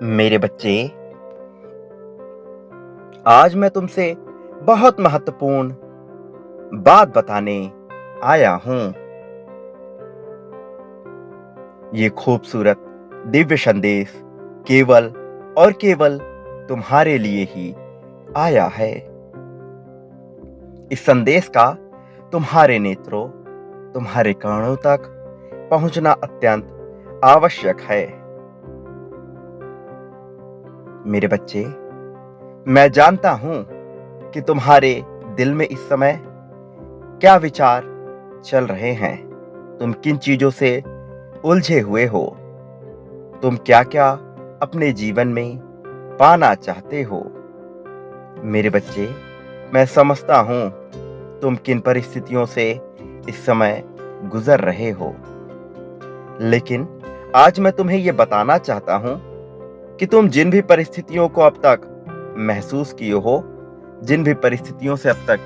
मेरे बच्चे, आज मैं तुमसे बहुत महत्वपूर्ण बात बताने आया हूं। ये खूबसूरत दिव्य संदेश केवल और केवल तुम्हारे लिए ही आया है। इस संदेश का तुम्हारे नेत्रों, तुम्हारे कानों तक पहुंचना अत्यंत आवश्यक है। मेरे बच्चे, मैं जानता हूं कि तुम्हारे दिल में इस समय क्या विचार चल रहे हैं। तुम किन चीजों से उलझे हुए हो। तुम क्या क्या अपने जीवन में पाना चाहते हो। मेरे बच्चे, मैं समझता हूं तुम किन परिस्थितियों से इस समय गुजर रहे हो। लेकिन आज मैं तुम्हें यह बताना चाहता हूं कि तुम जिन भी परिस्थितियों को अब तक महसूस किए हो, जिन भी परिस्थितियों से अब तक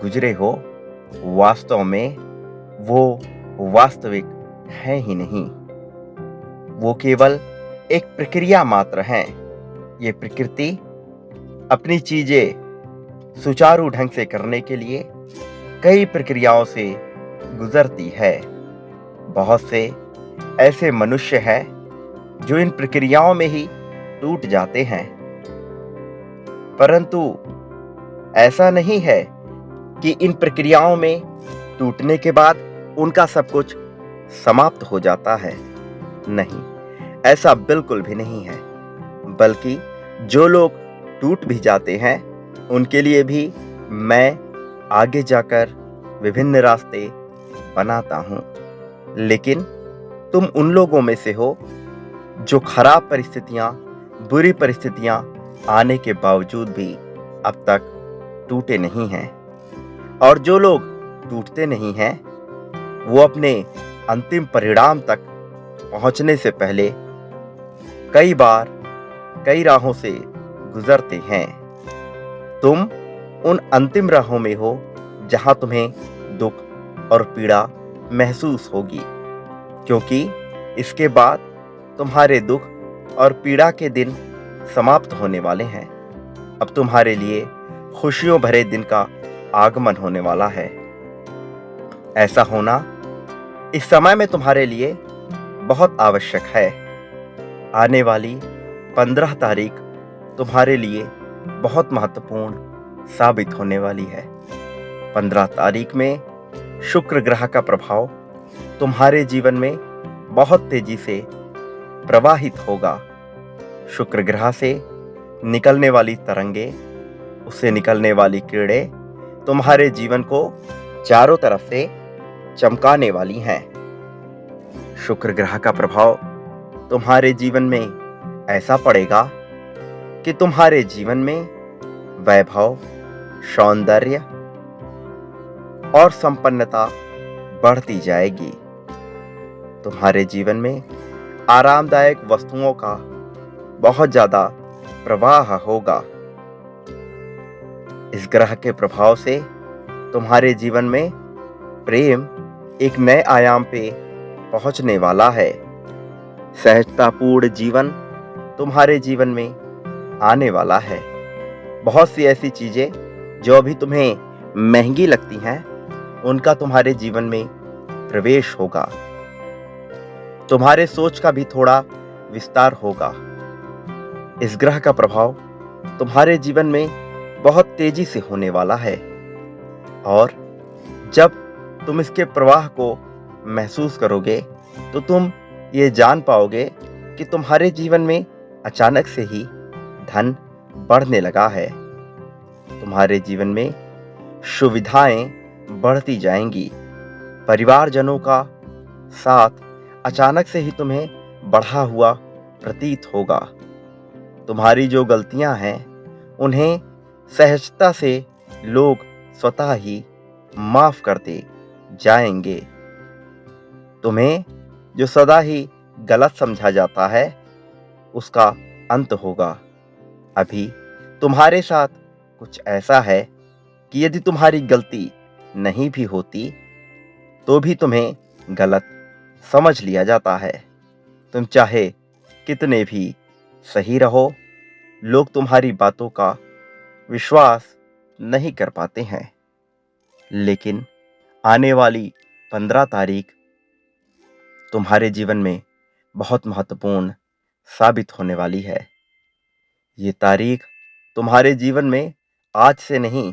गुजरे हो, वास्तव में वो वास्तविक है ही नहीं। वो केवल एक प्रक्रिया मात्र है। ये प्रकृति अपनी चीजें सुचारू ढंग से करने के लिए कई प्रक्रियाओं से गुजरती है। बहुत से ऐसे मनुष्य हैं जो इन प्रक्रियाओं में ही टूट जाते हैं, परंतु ऐसा नहीं है कि इन प्रक्रियाओं में टूटने के बाद उनका सब कुछ समाप्त हो जाता है। नहीं, ऐसा बिल्कुल भी नहीं है। बल्कि जो लोग टूट भी जाते हैं, उनके लिए भी मैं आगे जाकर विभिन्न रास्ते बनाता हूं। लेकिन तुम उन लोगों में से हो जो खराब परिस्थितियां, बुरी परिस्थितियां आने के बावजूद भी अब तक टूटे नहीं हैं। और जो लोग टूटते नहीं हैं, वो अपने अंतिम परिणाम तक पहुंचने से पहले कई बार कई राहों से गुजरते हैं। तुम उन अंतिम राहों में हो जहां तुम्हें दुख और पीड़ा महसूस होगी, क्योंकि इसके बाद तुम्हारे दुख और पीड़ा के दिन समाप्त होने वाले हैं। अब तुम्हारे लिए खुशियों भरे दिन का आगमन होने वाला है। ऐसा होना इस समय में तुम्हारे लिए बहुत आवश्यक है। आने वाली 15 तारीख तुम्हारे लिए बहुत महत्वपूर्ण साबित होने वाली है। 15 तारीख में शुक्र ग्रह का प्रभाव तुम्हारे जीवन में बहुत तेजी से प्रवाहित होगा। शुक्र ग्रह से निकलने वाली तरंगे, उससे निकलने वाली किरणें तुम्हारे जीवन को चारों तरफ से चमकाने वाली हैं। शुक्र ग्रह का प्रभाव तुम्हारे जीवन में ऐसा पड़ेगा कि तुम्हारे जीवन में वैभव, सौंदर्य और संपन्नता बढ़ती जाएगी। तुम्हारे जीवन में आरामदायक वस्तुओं का बहुत ज्यादा प्रवाह होगा। इस ग्रह के प्रभाव से तुम्हारे जीवन में प्रेम एक नए आयाम पे पहुंचने वाला है। सहजतापूर्ण जीवन तुम्हारे जीवन में आने वाला है। बहुत सी ऐसी चीजें जो अभी तुम्हें महंगी लगती हैं, उनका तुम्हारे जीवन में प्रवेश होगा। तुम्हारे सोच का भी थोड़ा विस्तार होगा। इस ग्रह का प्रभाव तुम्हारे जीवन में बहुत तेजी से होने वाला है, और जब तुम इसके प्रवाह को महसूस करोगे तो तुम ये जान पाओगे कि तुम्हारे जीवन में अचानक से ही धन बढ़ने लगा है। तुम्हारे जीवन में सुविधाएं बढ़ती जाएंगी। परिवारजनों का साथ अचानक से ही तुम्हें बढ़ा हुआ प्रतीत होगा। तुम्हारी जो गलतियां हैं, उन्हें सहजता से लोग स्वतः ही माफ करते जाएंगे। तुम्हें जो सदा ही गलत समझा जाता है, उसका अंत होगा। अभी तुम्हारे साथ कुछ ऐसा है कि यदि तुम्हारी गलती नहीं भी होती तो भी तुम्हें गलत समझ लिया जाता है। तुम चाहे कितने भी सही रहो, लोग तुम्हारी बातों का विश्वास नहीं कर पाते हैं, लेकिन आने वाली 15 तारीख तुम्हारे जीवन में बहुत महत्वपूर्ण साबित होने वाली है। ये तारीख तुम्हारे जीवन में आज से नहीं,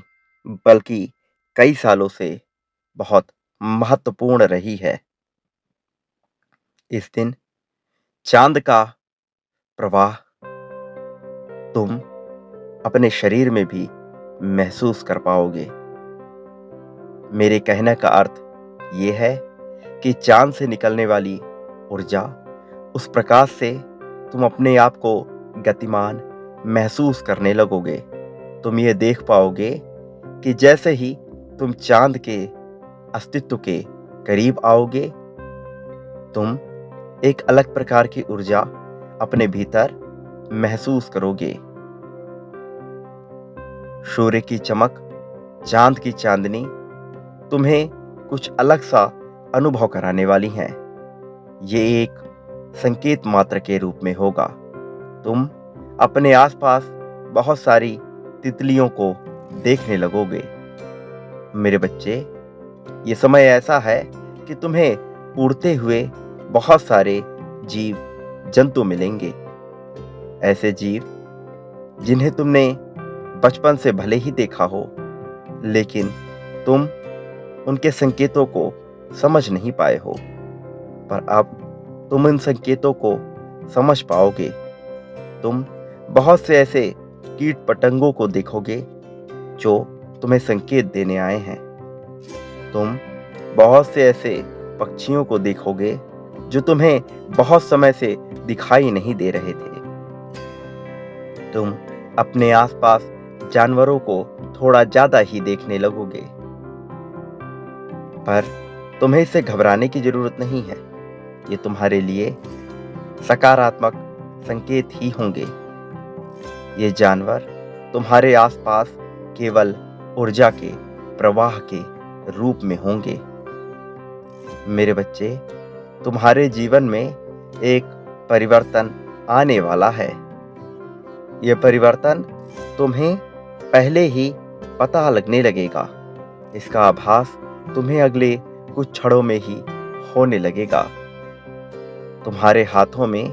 बल्कि कई सालों से बहुत महत्वपूर्ण रही है। इस दिन चांद का प्रवाह तुम अपने शरीर में भी महसूस कर पाओगे। मेरे कहने का अर्थ ये है कि चांद से निकलने वाली ऊर्जा, उस प्रकाश से तुम अपने आप को गतिमान महसूस करने लगोगे। तुम ये देख पाओगे कि जैसे ही तुम चांद के अस्तित्व के करीब आओगे, तुम एक अलग प्रकार की ऊर्जा अपने भीतर महसूस करोगे। सूर्य की चमक, चांद की चांदनी तुम्हें कुछ अलग सा अनुभव कराने वाली हैं। ये एक संकेत मात्र के रूप में होगा। तुम अपने आसपास बहुत सारी तितलियों को देखने लगोगे। मेरे बच्चे, ये समय ऐसा है कि तुम्हें उड़ते हुए बहुत सारे जीव जंतु मिलेंगे। ऐसे जीव जिन्हें तुमने बचपन से भले ही देखा हो, लेकिन तुम उनके संकेतों को समझ नहीं पाए हो, पर अब तुम इन संकेतों को समझ पाओगे। तुम बहुत से ऐसे कीट पतंगों को देखोगे जो तुम्हें संकेत देने आए हैं। तुम बहुत से ऐसे पक्षियों को देखोगे जो तुम्हें बहुत समय से दिखाई नहीं दे रहे थे। तुम अपने आसपास जानवरों को थोड़ा ज्यादा ही देखने लगोगे, पर तुम्हें इससे घबराने की जरूरत नहीं है। ये तुम्हारे लिए सकारात्मक संकेत ही होंगे। ये जानवर तुम्हारे आसपास केवल ऊर्जा के प्रवाह के रूप में होंगे। मेरे बच्चे, तुम्हारे जीवन में एक परिवर्तन आने वाला है। यह परिवर्तन तुम्हें पहले ही पता लगने लगेगा। इसका आभास तुम्हें अगले कुछ क्षणों में ही होने लगेगा। तुम्हारे हाथों में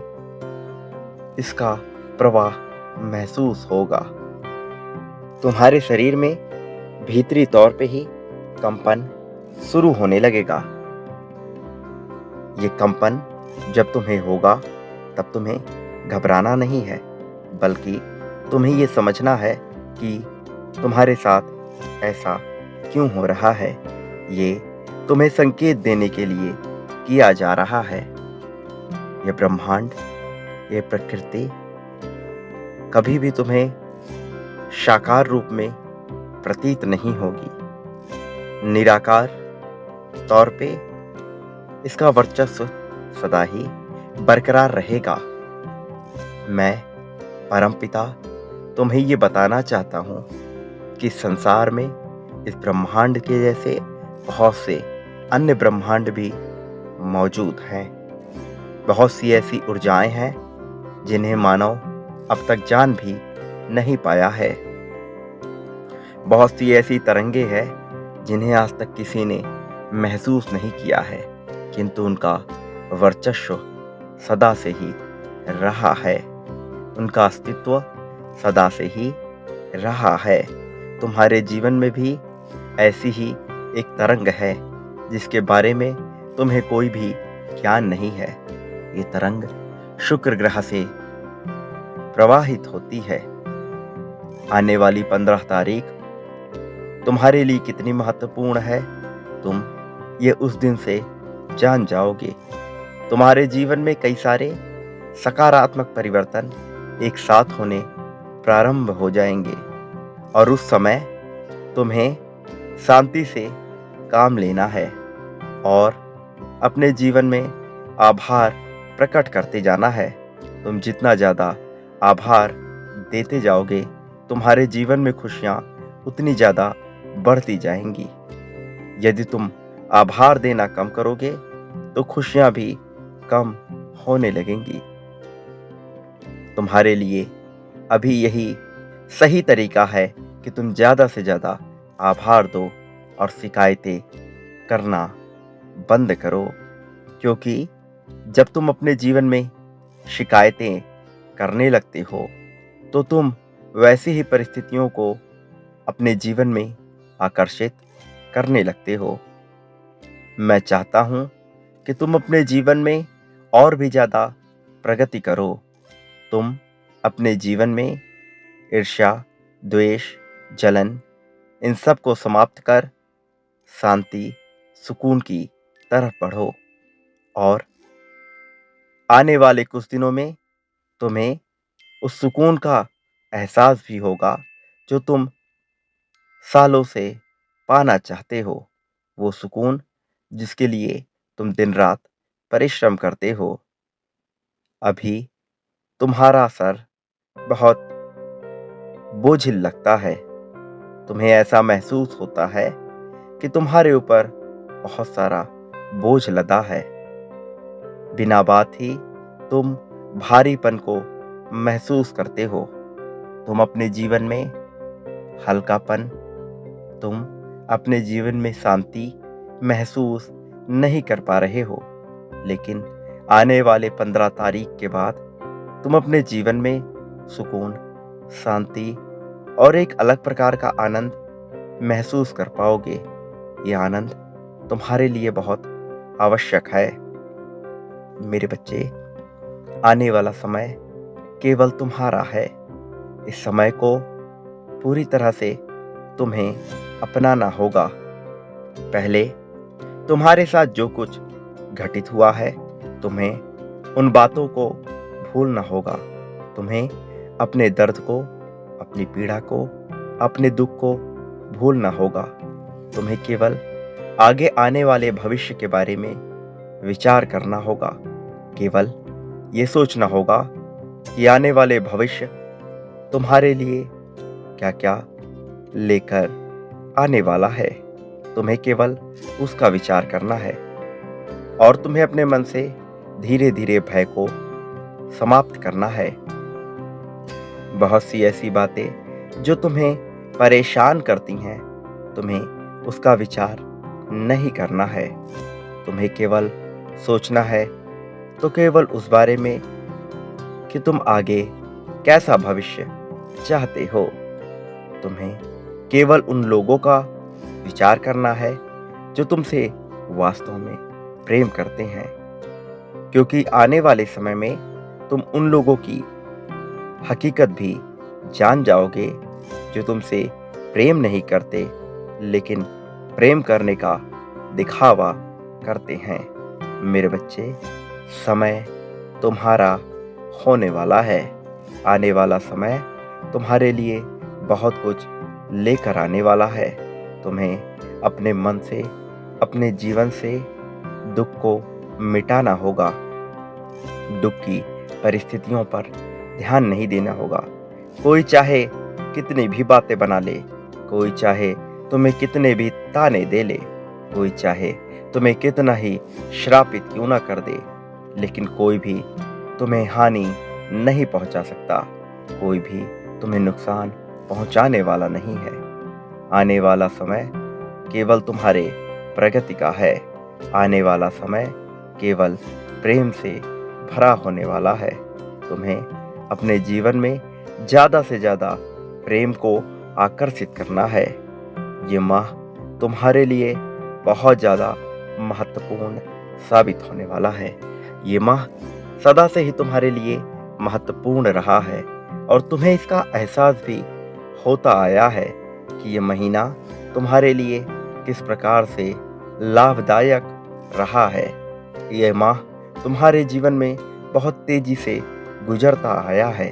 इसका प्रवाह महसूस होगा। तुम्हारे शरीर में भीतरी तौर पे ही कंपन शुरू होने लगेगा। ये कंपन जब तुम्हें होगा, तब तुम्हें घबराना नहीं है, बल्कि तुम्हें ये समझना है कि तुम्हारे साथ ऐसा क्यों हो रहा है। ये तुम्हें संकेत देने के लिए किया जा रहा है। ये ब्रह्मांड, ये प्रकृति कभी भी तुम्हें साकार रूप में प्रतीत नहीं होगी। निराकार तौर पे इसका वर्चस्व सदा ही बरकरार रहेगा। मैं परमपिता तुम्हें ये बताना चाहता हूँ कि संसार में, इस ब्रह्मांड के जैसे बहुत से अन्य ब्रह्मांड भी मौजूद हैं। बहुत सी ऐसी ऊर्जाएं हैं जिन्हें मानव अब तक जान भी नहीं पाया है। बहुत सी ऐसी तरंगे हैं जिन्हें आज तक किसी ने महसूस नहीं किया है, किंतु उनका वर्चस्व सदा से ही रहा है। उनका अस्तित्व सदा से ही रहा है। तुम्हारे जीवन में भी ऐसी ही एक तरंग है जिसके बारे में तुम्हें कोई भी ज्ञान नहीं है। ये तरंग शुक्र ग्रह से प्रवाहित होती है। आने वाली 15 तारीख तुम्हारे लिए कितनी महत्वपूर्ण है, तुम ये उस दिन से जान जाओगे। तुम्हारे जीवन में कई सारे सकारात्मक परिवर्तन एक साथ होने प्रारंभ हो जाएंगे, और उस समय तुम्हें शांति से काम लेना है और अपने जीवन में आभार प्रकट करते जाना है। तुम जितना ज़्यादा आभार देते जाओगे, तुम्हारे जीवन में खुशियाँ उतनी ज़्यादा बढ़ती जाएंगी। यदि तुम आभार देना कम करोगे, तो खुशियाँ भी कम होने लगेंगी। तुम्हारे लिए अभी यही सही तरीका है कि तुम ज़्यादा से ज़्यादा आभार दो और शिकायतें करना बंद करो, क्योंकि जब तुम अपने जीवन में शिकायतें करने लगते हो तो तुम वैसी ही परिस्थितियों को अपने जीवन में आकर्षित करने लगते हो। मैं चाहता हूं कि तुम अपने जीवन में और भी ज़्यादा प्रगति करो। तुम अपने जीवन में ईर्ष्या, द्वेष, जलन इन सब को समाप्त कर शांति, सुकून की तरफ बढ़ो और आने वाले कुछ दिनों में तुम्हें उस सुकून का एहसास भी होगा जो तुम सालों से पाना चाहते हो। वो सुकून जिसके लिए तुम दिन रात परिश्रम करते हो। अभी तुम्हारा सर बहुत बोझिल लगता है। तुम्हें ऐसा महसूस होता है कि तुम्हारे ऊपर बहुत सारा बोझ लदा है। बिना बात ही तुम भारीपन को महसूस करते हो। तुम अपने जीवन में हल्कापन, तुम अपने जीवन में शांति महसूस नहीं कर पा रहे हो। लेकिन आने वाले 15 तारीख के बाद तुम अपने जीवन में सुकून, शांति और एक अलग प्रकार का आनंद महसूस कर पाओगे। ये आनंद तुम्हारे लिए बहुत आवश्यक है। मेरे बच्चे, आने वाला समय केवल तुम्हारा है। इस समय को पूरी तरह से तुम्हें अपनाना होगा। पहले तुम्हारे साथ जो कुछ घटित हुआ है, तुम्हें उन बातों को भूलना होगा। तुम्हें अपने दर्द को, अपनी पीड़ा को, अपने दुख को भूलना होगा। तुम्हें केवल आगे आने वाले भविष्य के बारे में विचार करना होगा। केवल ये सोचना होगा कि आने वाले भविष्य तुम्हारे लिए क्या क्या लेकर आने वाला है। तुम्हें केवल उसका विचार करना है और तुम्हें अपने मन से धीरे धीरे भय को समाप्त करना है। बहुत सी ऐसी बातें जो तुम्हें परेशान करती हैं, तुम्हें उसका विचार नहीं करना है। तुम्हें केवल सोचना है तो केवल उस बारे में कि तुम आगे कैसा भविष्य चाहते हो। तुम्हें केवल उन लोगों का विचार करना है जो तुमसे वास्तव में प्रेम करते हैं, क्योंकि आने वाले समय में तुम उन लोगों की हकीकत भी जान जाओगे जो तुमसे प्रेम नहीं करते, लेकिन प्रेम करने का दिखावा करते हैं। मेरे बच्चे, समय तुम्हारा होने वाला है। आने वाला समय तुम्हारे लिए बहुत कुछ लेकर आने वाला है। तुम्हें अपने मन से, अपने जीवन से दुख को मिटाना होगा। दुख की परिस्थितियों पर ध्यान नहीं देना होगा। कोई चाहे कितनी भी बातें बना ले, कोई चाहे तुम्हें कितने भी ताने दे ले, कोई चाहे तुम्हें कितना ही श्रापित क्यों ना कर दे, लेकिन कोई भी तुम्हें हानि नहीं पहुंचा सकता। कोई भी तुम्हें नुकसान पहुंचाने वाला नहीं है। आने वाला समय केवल तुम्हारे प्रगति का है। आने वाला समय केवल प्रेम से भरा होने वाला है। तुम्हें अपने जीवन में ज़्यादा से ज़्यादा प्रेम को आकर्षित करना है। ये माह तुम्हारे लिए बहुत ज़्यादा महत्वपूर्ण साबित होने वाला है। ये माह सदा से ही तुम्हारे लिए महत्वपूर्ण रहा है और तुम्हें इसका एहसास भी होता आया है कि ये महीना तुम्हारे लिए किस प्रकार से लाभदायक रहा है। ये माह तुम्हारे जीवन में बहुत तेजी से गुजरता आया है।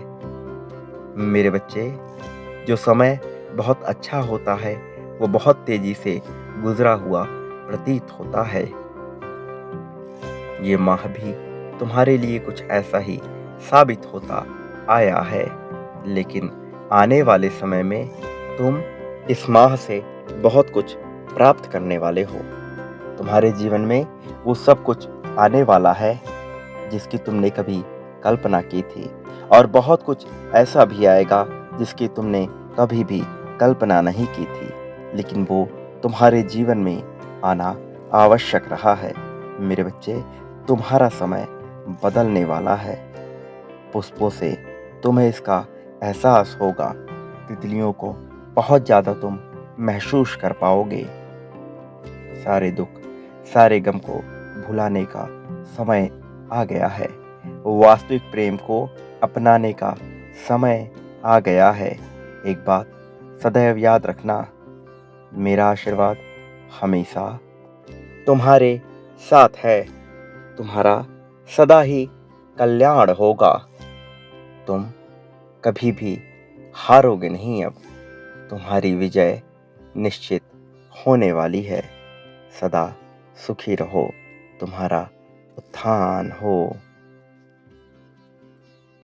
मेरे बच्चे, जो समय बहुत अच्छा होता है वो बहुत तेजी से गुजरा हुआ प्रतीत होता है। ये माह भी तुम्हारे लिए कुछ ऐसा ही साबित होता आया है, लेकिन आने वाले समय में तुम इस माह से बहुत कुछ प्राप्त करने वाले हो। तुम्हारे जीवन में वो सब कुछ आने वाला है जिसकी तुमने कभी कल्पना की थी, और बहुत कुछ ऐसा भी आएगा जिसकी तुमने कभी भी कल्पना नहीं की थी, लेकिन वो तुम्हारे जीवन में आना आवश्यक रहा है। मेरे बच्चे, तुम्हारा समय बदलने वाला है। पुष्पों से तुम्हें इसका एहसास होगा। तितलियों को बहुत ज़्यादा तुम महसूस कर पाओगे। सारे दुख, सारे गम को भुलाने का समय आ गया है। वास्तविक प्रेम को अपनाने का समय आ गया है। एक बात सदैव याद रखना, मेरा आशीर्वाद हमेशा तुम्हारे साथ है। तुम्हारा सदा ही कल्याण होगा। तुम कभी भी हारोगे नहीं अब। तुम्हारी विजय निश्चित होने वाली है। सदा सुखी रहो। तुम्हारा उत्थान हो।